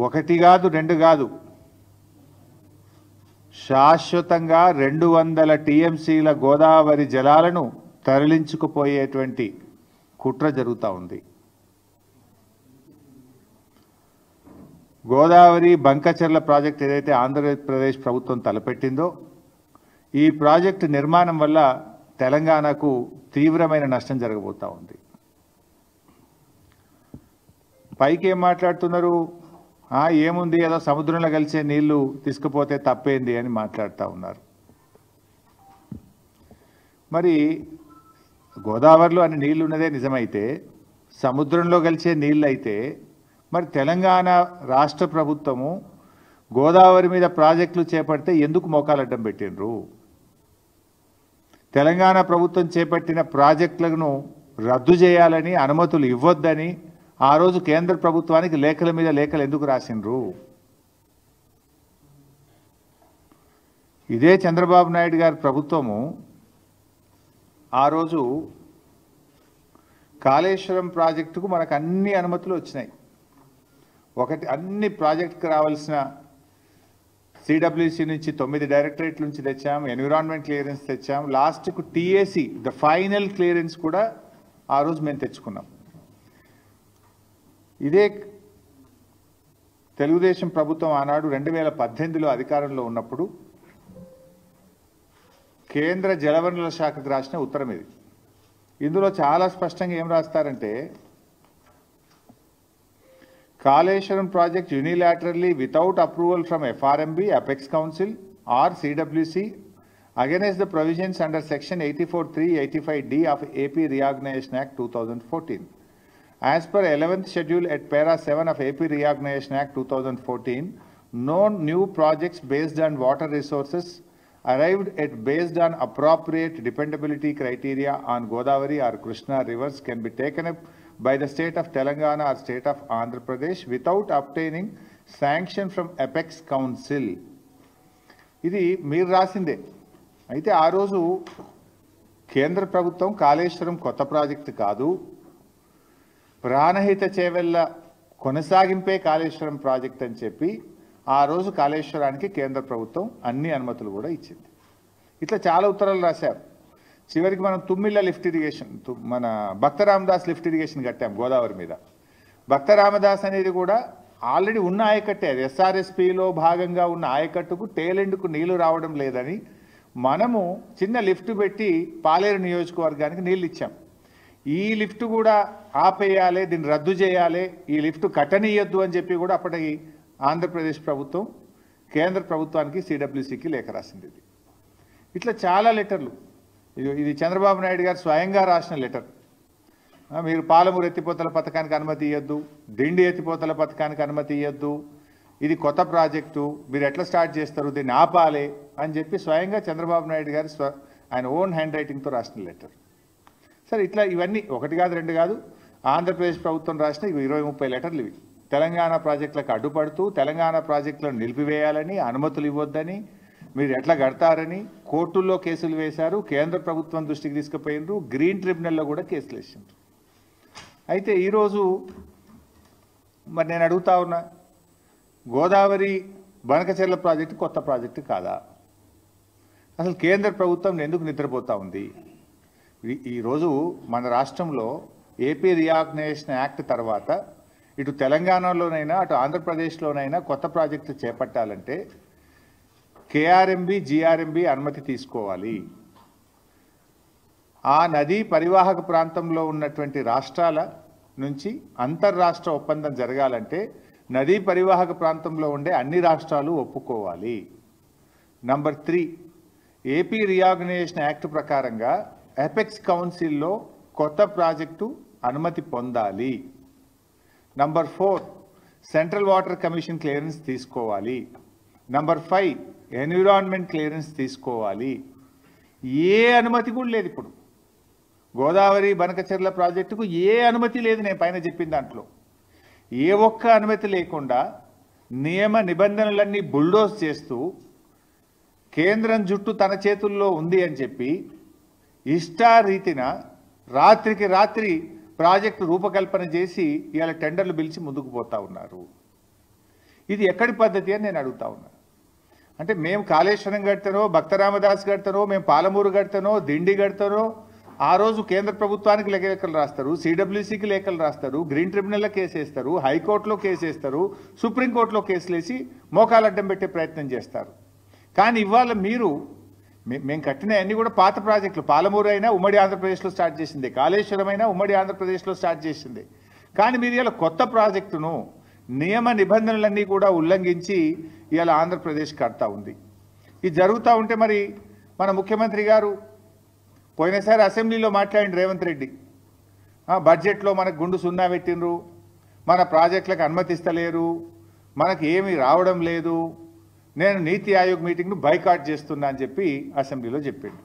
ఒకటి కాదు రెండు కాదు, శాశ్వతంగా 200 టీఎంసీల గోదావరి జలాలను తరలించుకుపోయేటువంటి కుట్ర జరుగుతూ ఉంది. గోదావరి బంకచర్ల ప్రాజెక్ట్ ఏదైతే ఆంధ్రప్రదేశ్ ప్రభుత్వం తలపెట్టిందో, ఈ ప్రాజెక్టు నిర్మాణం వల్ల తెలంగాణకు తీవ్రమైన నష్టం జరగబోతూ ఉంది. పైకి ఏం మాట్లాడుతున్నారు, ఏముంది ఏదో సముద్రంలో కలిసే నీళ్లు తీసుకుపోతే తప్పేంది అని మాట్లాడుతూ ఉన్నారు. మరి గోదావరిలో అన్ని నీళ్లు ఉన్నదే నిజమైతే, సముద్రంలో కలిసే నీళ్ళు అయితే మరి తెలంగాణ రాష్ట్ర ప్రభుత్వము గోదావరి మీద ప్రాజెక్టులు చేపడితే ఎందుకు మోకాలడ్డం పెట్టినరు? తెలంగాణ ప్రభుత్వం చేపట్టిన ప్రాజెక్టులను రద్దు చేయాలని, అనుమతులు ఇవ్వొద్దని ఆ రోజు కేంద్ర ప్రభుత్వానికి లేఖల మీద లేఖలు ఎందుకు రాసిండ్రు? ఇదే చంద్రబాబు నాయుడు గారి ప్రభుత్వము ఆ రోజు కాళేశ్వరం ప్రాజెక్టుకు మనకు అన్ని అనుమతులు వచ్చినాయి. ఒకటి, అన్ని ప్రాజెక్టుకు రావాల్సిన సిడబ్ల్యూసి నుంచి 9 డైరెక్టరేట్ల నుంచి తెచ్చాం, ఎన్విరాన్మెంట్ క్లియరెన్స్ తెచ్చాం, లాస్ట్కు టీఏసీ ద ఫైనల్ క్లియరెన్స్ కూడా ఆ రోజు మేము తెచ్చుకున్నాం. ఇదే తెలుగుదేశం ప్రభుత్వం ఆనాడు 2018లో అధికారంలో ఉన్నప్పుడు కేంద్ర జలవనరుల శాఖకు రాసిన ఉత్తరం ఇది. ఇందులో చాలా స్పష్టంగా ఏం రాస్తారంటే, Kaleshwaram project unilaterally without approval from FRMB, Apex Council or CWC against the provisions under section 84(3), 85(d) of AP Reorganization Act 2014. As per 11th schedule at para 7 of AP Reorganization Act 2014, no new projects based on water resources arrived at based on appropriate dependability criteria on Godavari or Krishna rivers can be taken up by the state of Telangana or state of Andhra Pradesh without obtaining sanction from Apex Council. ఇది మీరు రాసిందే. అయితే ఆ రోజు కేంద్ర ప్రభుత్వం కాళేశ్వరం కొత్త project కాదు, Pranahita Chevella కొనసాగింపే Kaleshwaram project అని చెప్పి ఆ రోజు కాళేశ్వరానికి కేంద్ర ప్రభుత్వం అన్ని అనుమతులు కూడా ఇచ్చింది. ఇట్లా చాలా ఉత్తరాలు రాశారు. చివరికి మనం తుమ్మిళ్ళ లిఫ్ట్ ఇరిగేషన్, మన భక్త రామదాస్ లిఫ్ట్ ఇరిగేషన్ కట్టాం గోదావరి మీద. భక్త రామదాస్ అనేది కూడా ఆల్రెడీ ఉన్న ఆయకట్టే, అది SRSPలో భాగంగా ఉన్న ఆయకట్టుకు టేలెండ్కు నీళ్లు రావడం లేదని మనము చిన్న లిఫ్ట్ పెట్టి పాలేరు నియోజకవర్గానికి నీళ్ళు ఇచ్చాం. ఈ లిఫ్ట్ కూడా ఆపేయాలి, దీన్ని రద్దు చేయాలి, ఈ లిఫ్ట్ కట్టనీయొద్దు అని చెప్పి కూడా అప్పటికి ఆంధ్రప్రదేశ్ ప్రభుత్వం కేంద్ర ప్రభుత్వానికి CWCకి లేఖ రాసింది. ఇట్లా చాలా లెటర్లు. ఇది చంద్రబాబు నాయుడు గారు స్వయంగా రాసిన లెటర్. మీరు పాలమూరు ఎత్తిపోతల పథకానికి అనుమతి ఇవ్వద్దు, దిండి ఎత్తిపోతల పథకానికి అనుమతి ఇవ్వద్దు, ఇది కొత్త ప్రాజెక్టు, మీరు ఎట్లా స్టార్ట్ చేస్తారు, దీన్ని ఆపాలి అని చెప్పి స్వయంగా చంద్రబాబు నాయుడు గారు ఆయన ఓన్ హ్యాండ్ రైటింగ్తో రాసిన లెటర్. సరే, ఇట్లా ఇవన్నీ ఒకటి కాదు రెండు కాదు, ఆంధ్రప్రదేశ్ ప్రభుత్వం రాసిన 20-30 లెటర్లు ఇవి. తెలంగాణ ప్రాజెక్టులకు అడ్డుపడుతూ తెలంగాణ ప్రాజెక్టులను నిలిపివేయాలని, అనుమతులు ఇవ్వొద్దని, మీరు ఎట్లా కడతారని కోర్టుల్లో కేసులు వేశారు, కేంద్ర ప్రభుత్వం దృష్టికి తీసుకుపోయినారు, గ్రీన్ ట్రిబ్యునల్లో కూడా కేసులు వేసిండ్రు. అయితే ఈరోజు మరి నేను అడుగుతా ఉన్నా, గోదావరి బనకచెర్ల ప్రాజెక్టు కొత్త ప్రాజెక్టు కాదా? అసలు కేంద్ర ప్రభుత్వం ఎందుకు నిద్రపోతూ ఉంది? ఈరోజు మన రాష్ట్రంలో ఏపీ రీఆర్గనైజేషన్ యాక్ట్ తర్వాత ఇటు తెలంగాణలోనైనా అటు ఆంధ్రప్రదేశ్లోనైనా కొత్త ప్రాజెక్టు చేపట్టాలంటే KRMB, GRMB అనుమతి తీసుకోవాలి. ఆ నదీ పరివాహక ప్రాంతంలో ఉన్నటువంటి రాష్ట్రాల నుంచి అంతర్రాష్ట్ర ఒప్పందం జరగాలంటే నదీ పరివాహక ప్రాంతంలో ఉండే అన్ని రాష్ట్రాలు ఒప్పుకోవాలి. నంబర్ 3, ఏపీ రీఆర్గనైజేషన్ యాక్ట్ ప్రకారంగా అపెక్స్ కౌన్సిల్లో కొత్త ప్రాజెక్టు అనుమతి పొందాలి. Number 4, central water commission clearance తీసుకోవాలి. నంబర్ 5, ఎన్విరాన్మెంట్ క్లియరెన్స్ తీసుకోవాలి. ఏ అనుమతి కూడా లేదు. ఇప్పుడు గోదావరి బనకచెర్ల ప్రాజెక్టుకు ఏ అనుమతి లేదు. నేను పైన చెప్పిన దాంట్లో ఏ ఒక్క అనుమతి లేకుండా నియమ నిబంధనలన్నీ బుల్డోజ్ చేస్తూ కేంద్రం జుట్టు తన చేతుల్లో ఉంది అని చెప్పి ఇష్టారీతిన రాత్రికి రాత్రి ప్రాజెక్టు రూపకల్పన చేసి ఇవాళ టెండర్లు పిలిచి ముందుకు పోతా ఉన్నారు. ఇది ఎక్కడి పద్ధతి అని నేను అడుగుతా ఉన్నా. అంటే మేము కాళేశ్వరం కడతానో, భక్తరామదాస్ కడతానో, మేము పాలమూరు కడతానో, దిండి కడతానో, ఆ రోజు కేంద్ర ప్రభుత్వానికి లేఖలు రాస్తారు, సిడబ్ల్యూసీకి లేఖలు రాస్తారు, గ్రీన్ ట్రిబ్యునల్లో కేసేస్తారు, హైకోర్టులో కేసేస్తారు, సుప్రీంకోర్టులో కేసులు వేసి మోకాలు అడ్డం పెట్టే ప్రయత్నం చేస్తారు. కానీ ఇవాళ మీరు మేము కట్టిన అన్ని కూడా పాత ప్రాజెక్టులు. పాలమూరు అయినా ఉమ్మడి ఆంధ్రప్రదేశ్లో స్టార్ట్ చేసింది, కాళేశ్వరం అయినా ఉమ్మడి ఆంధ్రప్రదేశ్లో స్టార్ట్ చేసింది. కానీ మీరు ఇలా కొత్త ప్రాజెక్టును నియమ నిబంధనలన్నీ కూడా ఉల్లంఘించి ఇవాళ ఆంధ్రప్రదేశ్ కడతా ఉంది. ఇది జరుగుతూ ఉంటే మరి మన ముఖ్యమంత్రి గారు పోయినసారి అసెంబ్లీలో మాట్లాడిన రేవంత్ రెడ్డి బడ్జెట్లో మనకు గుండు సున్నా పెట్టినరు, మన ప్రాజెక్టులకు అనుమతిస్తలేరు, మనకు ఏమీ రావడం లేదు, నేను నీతి ఆయోగ్ మీటింగ్ను బైకాట్ చేస్తున్నా అని చెప్పి అసెంబ్లీలో చెప్పిండు.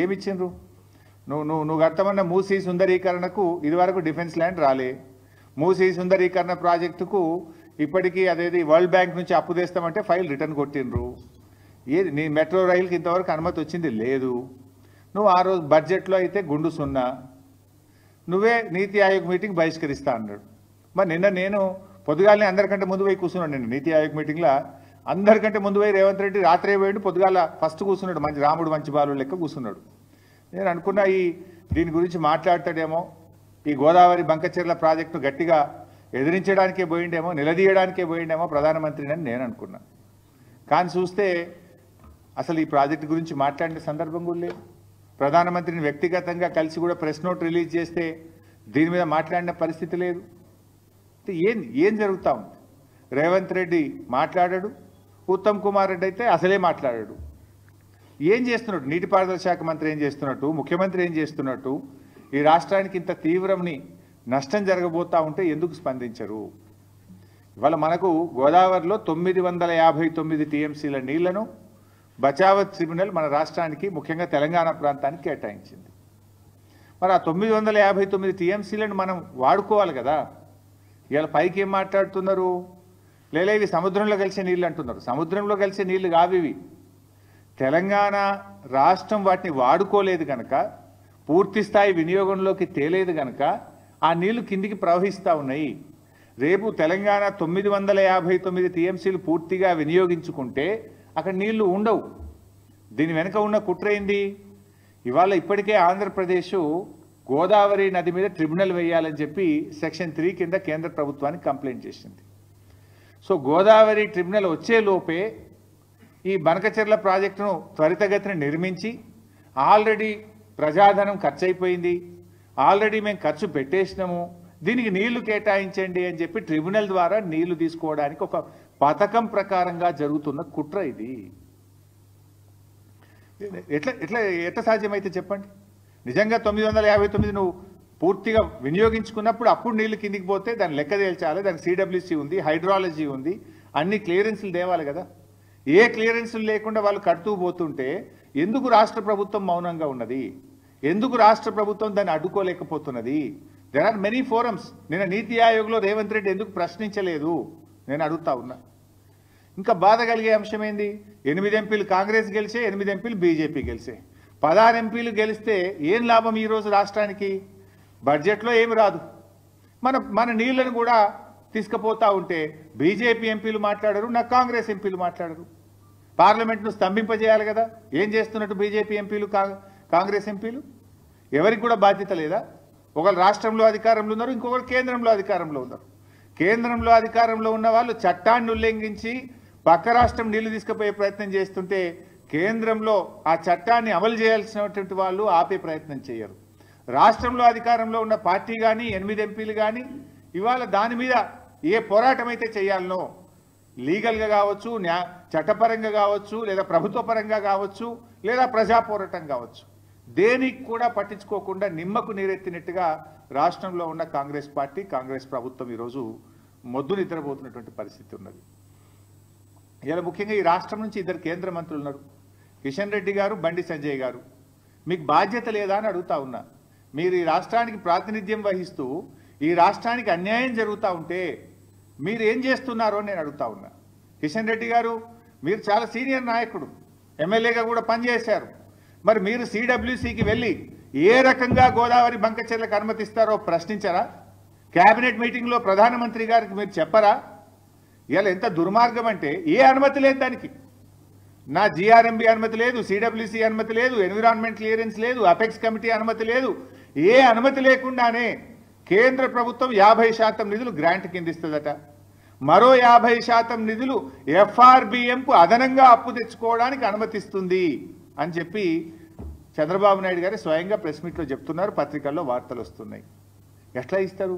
ఏమిచ్చిండ్రు? నువ్వు కడతామన్న మూసీ సుందరీకరణకు ఇదివరకు డిఫెన్స్ ల్యాండ్ రాలే, మూసీ సుందరీకరణ ప్రాజెక్టుకు ఇప్పటికీ అదేది వరల్డ్ బ్యాంక్ నుంచి అప్పు తెస్తామంటే ఫైల్ రిటర్న్ కొట్టిండ్రు. ఏది నీ మెట్రో రైలుకి ఇంతవరకు అనుమతి వచ్చింది లేదు. నువ్వు ఆ రోజు బడ్జెట్లో అయితే గుండు సున్నా, నువ్వే నీతి ఆయోగ్ మీటింగ్ బహిష్కరిస్తా అన్నాడు. మరి నిన్న నేను పొద్దుగాలనే అందరికంటే ముందు పోయి కూర్చున్నాడు. నిన్న నీతి ఆయోగ్ మీటింగ్లో అందరికంటే ముందు పోయి రేవంత్ రెడ్డి రాత్రే పోయిండు, పొద్దుగాల ఫస్ట్ కూర్చున్నాడు, మంచి రాముడు మంచి బాలు లెక్క కూర్చున్నాడు. నేను అనుకున్నా దీని గురించి మాట్లాడతాడేమో, ఈ గోదావరి బంకచెర్ల ప్రాజెక్టును గట్టిగా ఎదిరించడానికే పోయిండేమో, నిలదీయడానికే పోయిండేమో ప్రధానమంత్రిని అని నేను అనుకున్నా. కానీ చూస్తే అసలు ఈ ప్రాజెక్టు గురించి మాట్లాడిన సందర్భం కూడా లేదు. ప్రధానమంత్రిని వ్యక్తిగతంగా కలిసి కూడా ప్రెస్ నోట్ రిలీజ్ చేస్తే దీని మీద మాట్లాడిన పరిస్థితి లేదు. ఏం జరుగుతూ ఉంది? రేవంత్ రెడ్డి మాట్లాడాడు, ఉత్తమ్ కుమార్ రెడ్డి అయితే అసలే మాట్లాడాడు. ఏం చేస్తున్నట్టు? నీటిపారుదల శాఖ మంత్రి ఏం చేస్తున్నట్టు? ముఖ్యమంత్రి ఏం చేస్తున్నట్టు? ఈ రాష్ట్రానికి ఇంత తీవ్రమని నష్టం జరగబోతా ఉంటే ఎందుకు స్పందించరు? ఇవాళ మనకు గోదావరిలో 959 టీఎంసీల నీళ్లను బచావత్ ట్రిబ్యునల్ మన రాష్ట్రానికి ముఖ్యంగా తెలంగాణ ప్రాంతానికి కేటాయించింది. మరి ఆ 959 టీఎంసీలను మనం వాడుకోవాలి కదా. ఇవాళ పైకి ఏం మాట్లాడుతున్నారు? లేదా ఇవి సముద్రంలో కలిసే నీళ్ళు అంటున్నారు. సముద్రంలో కలిసే నీళ్లు కావివి. తెలంగాణ రాష్ట్రం వాటిని వాడుకోలేదు కనుక, పూర్తి స్థాయి వినియోగంలోకి తేలేదు కనుక ఆ నీళ్లు కిందికి ప్రవహిస్తూ ఉన్నాయి. రేపు తెలంగాణ 959 టీఎంసీలు పూర్తిగా వినియోగించుకుంటే అక్కడ నీళ్లు ఉండవు. దీని వెనుక ఉన్న కుట్ర ఏంది? ఇవాళ ఇప్పటికే ఆంధ్రప్రదేశ్ గోదావరి నది మీద ట్రిబ్యునల్ వేయాలని చెప్పి సెక్షన్ 3 కింద కేంద్ర ప్రభుత్వానికి కంప్లైంట్ చేసింది. సో గోదావరి ట్రిబ్యునల్ వచ్చే లోపే ఈ బనకచెర్ల ప్రాజెక్టును త్వరితగతిన నిర్మించి, ఆల్రెడీ ప్రజాధనం ఖర్చు అయిపోయింది, ఆల్రెడీ మేము ఖర్చు పెట్టేసినాము, దీనికి నీళ్లు కేటాయించండి అని చెప్పి ట్రిబ్యునల్ ద్వారా నీళ్లు తీసుకోవడానికి ఒక పథకం ప్రకారంగా జరుగుతున్న కుట్ర ఇది. ఎట్లా సాధ్యమైతే చెప్పండి? నిజంగా 959 నువ్వు పూర్తిగా వినియోగించుకున్నప్పుడు అప్పుడు నీళ్లు కిందికి పోతే దాన్ని లెక్క తేల్చాలి. దానికి సిడబ్ల్యూసీ ఉంది, హైడ్రాలజీ ఉంది, అన్ని క్లియరెన్సులు తేవాలి కదా. ఏ క్లియరెన్సులు లేకుండా వాళ్ళు కడుతూ పోతుంటే ఎందుకు రాష్ట్ర ప్రభుత్వం మౌనంగా ఉన్నది? ఎందుకు రాష్ట్ర ప్రభుత్వం దాన్ని అడ్డుకోలేకపోతున్నది? There are many forums. నిన్న నీతి ఆయోగ్లో రేవంత్ రెడ్డి ఎందుకు ప్రశ్నించలేదు నేను అడుగుతా ఉన్నా. ఇంకా బాధ కలిగే అంశం ఏంది? 8 ఎంపీలు కాంగ్రెస్ గెలిచే, 8 ఎంపీలు బీజేపీ గెలిచే. 16 ఎంపీలు గెలిస్తే ఏం లాభం ఈరోజు రాష్ట్రానికి? బడ్జెట్లో ఏమి రాదు. మన నీళ్లను కూడా తీసుకుపోతా ఉంటే బీజేపీ ఎంపీలు మాట్లాడరు, నా కాంగ్రెస్ ఎంపీలు మాట్లాడరు. పార్లమెంట్ను స్తంభింపజేయాలి కదా. ఏం చేస్తున్నట్టు బీజేపీ ఎంపీలు, కాంగ్రెస్ ఎంపీలు? ఎవరికి కూడా బాధ్యత లేదా? ఒకరు రాష్ట్రంలో అధికారంలో ఉన్నారు, ఇంకొకరు కేంద్రంలో అధికారంలో ఉన్నారు. కేంద్రంలో అధికారంలో ఉన్న వాళ్ళు చట్టాన్ని ఉల్లంఘించి పక్క రాష్ట్రం నీళ్లు తీసుకుపోయే ప్రయత్నం చేస్తుంటే కేంద్రంలో ఆ చట్టాన్ని అమలు చేయాల్సినటువంటి వాళ్ళు ఆపే ప్రయత్నం చేయరు. రాష్ట్రంలో అధికారంలో ఉన్న పార్టీ కానీ 8 ఎంపీలు కానీ ఇవాళ దాని మీద ఏ పోరాటం అయితే చేయాలనో, లీగల్గా కావచ్చు, చట్టపరంగా కావచ్చు, లేదా ప్రభుత్వ పరంగా కావచ్చు, లేదా ప్రజా పోరాటం కావచ్చు, దేనికి కూడా పట్టించుకోకుండా నిమ్మకు నీరెత్తినట్టుగా రాష్ట్రంలో ఉన్న కాంగ్రెస్ పార్టీ, కాంగ్రెస్ ప్రభుత్వం ఈరోజు మొద్దు నిద్రపోతున్నటువంటి పరిస్థితి ఉన్నది. ఇలా ముఖ్యంగా ఈ రాష్ట్రం నుంచి 2 కేంద్ర మంత్రులు ఉన్నారు, కిషన్ రెడ్డి గారు, బండి సంజయ్ గారు. మీకు బాధ్యత లేదా అని అడుగుతా ఉన్నా. మీరు ఈ రాష్ట్రానికి ప్రాతినిధ్యం వహిస్తూ ఈ రాష్ట్రానికి అన్యాయం జరుగుతూ ఉంటే మీరు ఏం చేస్తున్నారో నేను అడుగుతా ఉన్నా. కిషన్ రెడ్డి గారు, మీరు చాలా సీనియర్ నాయకుడు, ఎమ్మెల్యేగా కూడా పనిచేశారు. మరి మీరు సిడబ్ల్యూసీకి వెళ్ళి ఏ రకంగా గోదావరి బంకచెర్లకు అనుమతిస్తారో ప్రశ్నించరా? కేబినెట్ మీటింగ్లో ప్రధానమంత్రి గారికి మీరు చెప్పరా? ఇవాళ ఎంత దుర్మార్గం అంటే ఏ అనుమతి లేదు దానికి. నా జిఆర్ఎంబి అనుమతి లేదు, సిడబ్ల్యూసి అనుమతి లేదు, ఎన్విరాన్మెంట్ క్లియరెన్స్ లేదు, అపెక్స్ కమిటీ అనుమతి లేదు. ఏ అనుమతి లేకుండానే కేంద్ర ప్రభుత్వం 50% నిధులు గ్రాంట్ కింద ఇస్తుందట. మరో 50% నిధులు ఎఫ్ఆర్బిఎంకు అదనంగా అప్పు తెచ్చుకోవడానికి అనుమతిస్తుంది అని చెప్పి చంద్రబాబు నాయుడు గారు స్వయంగా ప్రెస్ మీట్లో చెప్తున్నారు, పత్రికల్లో వార్తలు వస్తున్నాయి. ఎట్లా ఇస్తారు?